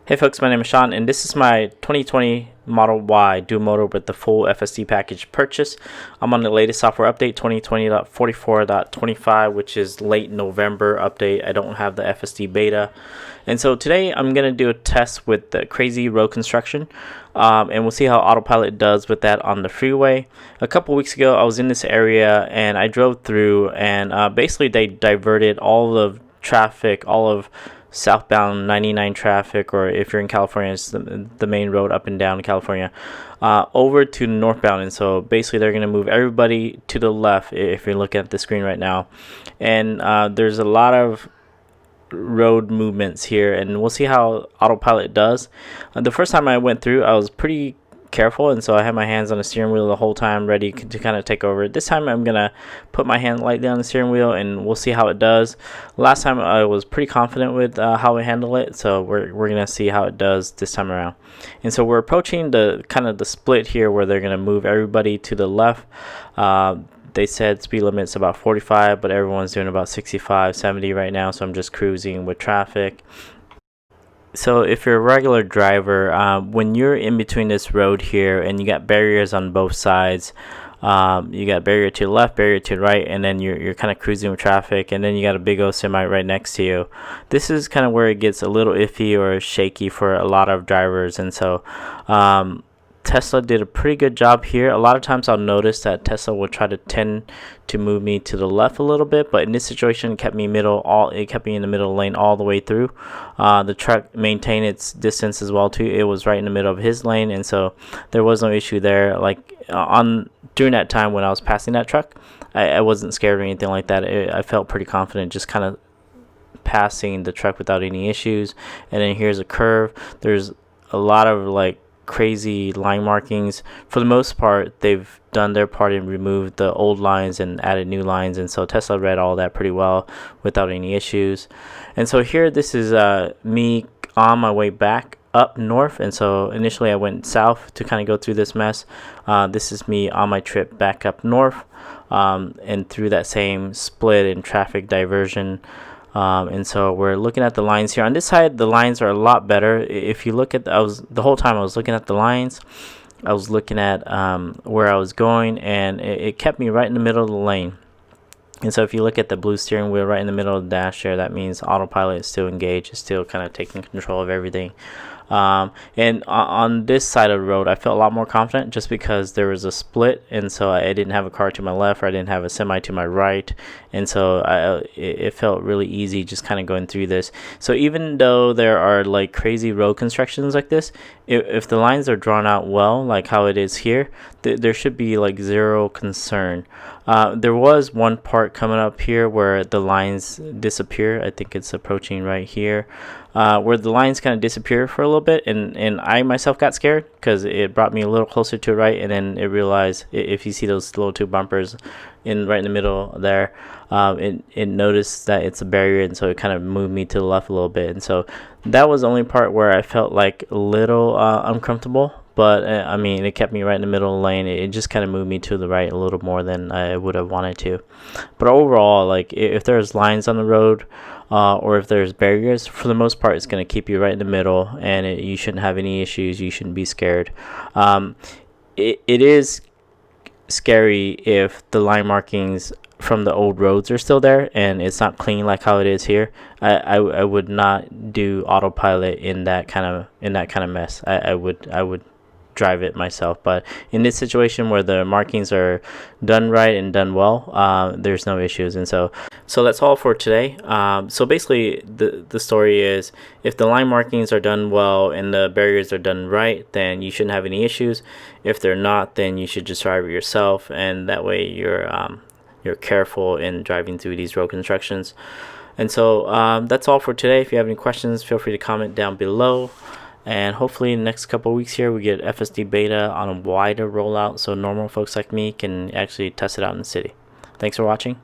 Hey folks, my name is Sean, and this is my 2020 Model Y dual motor with the full FSD package purchase. I'm on the latest software update, 2020.44.25, which is late November update. I don't have the FSD beta. And so today I'm going to do a test with the crazy road construction, and we'll see how Autopilot does with that on the freeway. A couple weeks ago, I was in this area, and I drove through, and basically they diverted all of traffic, all of southbound 99 traffic, or if you're in California, it's the main road up and down California, over to northbound. And so basically they're going to move everybody to the left if you're looking at the screen right now. And there's a lot of road movements here, and we'll see how Autopilot does. The first time I went through, I was pretty careful, and so I had my hands on the steering wheel the whole time, ready to kind of take over. This time I'm gonna put my hand lightly on the steering wheel, and we'll see how it does. Last time I was pretty confident with how I handle it, so we're gonna see how it does this time around. And so we're approaching the kind of the split here where they're gonna move everybody to the left. They said speed limit's about 45, but everyone's doing about 65, 70 right now, so I'm just cruising with traffic. So if you're a regular driver, when you're in between this road here and you got barriers on both sides, you got barrier to the left, barrier to the right, and then you're kind of cruising with traffic, and then you got a big old semi right next to you. This is kind of where it gets a little iffy or shaky for a lot of drivers. And so Tesla did a pretty good job here. A lot of times I'll notice that Tesla will try to tend to move me to the left a little bit, but in this situation it kept me in the middle lane all the way through. The truck maintained its distance as well too. It was right in the middle of his lane, and so there was no issue there. During that time when I was passing that truck, I wasn't scared or anything like that. I felt pretty confident just kind of passing the truck without any issues. And then here's a curve. There's a lot of crazy line markings. For the most part, they've done their part and removed the old lines and added new lines, and so Tesla read all that pretty well without any issues. And so here, this is me on my way back up north, and so initially I went south to kind of go through this mess. This is me on my trip back up north, and through that same split and traffic diversion. And so we're looking at the lines here. On this side, the lines are a lot better. If you look at, the whole time I was looking at the lines, I was looking at where I was going, and it kept me right in the middle of the lane. And so if you look at the blue steering wheel right in the middle of the dash there, that means Autopilot is still engaged, is still kind of taking control of everything. And on this side of the road, I felt a lot more confident just because there was a split, and so I didn't have a car to my left, or I didn't have a semi to my right, and so it felt really easy just kind of going through this. So even though there are crazy road constructions like this, if the lines are drawn out well, like how it is here, there should be zero concern. There was one part coming up here where the lines disappear. I think it's approaching right here, where the lines kind of disappear for a little bit, and I myself got scared because it brought me a little closer to the right, and then it realized, if you see those little two bumpers right in the middle there, it noticed that it's a barrier, and so it kind of moved me to the left a little bit. And so that was the only part where I felt a little uncomfortable. But I mean, it kept me right in the middle of the lane. It just kind of moved me to the right a little more than I would have wanted to. But overall, if there's lines on the road, or if there's barriers, for the most part, it's going to keep you right in the middle, and you shouldn't have any issues. You shouldn't be scared. It is scary if the line markings from the old roads are still there and it's not clean like how it is here. I would not do Autopilot in that kind of mess. I would drive it myself. But in this situation where the markings are done right and done well, there's no issues. And so that's all for today. So basically the story is, if the line markings are done well and the barriers are done right, then you shouldn't have any issues. If they're not, then you should just drive it yourself, and that way you're careful in driving through these road constructions. And so that's all for today. If you have any questions, feel free to comment down below. And hopefully in the next couple of weeks here, we get FSD beta on a wider rollout, so normal folks like me can actually test it out in the city. Thanks for watching.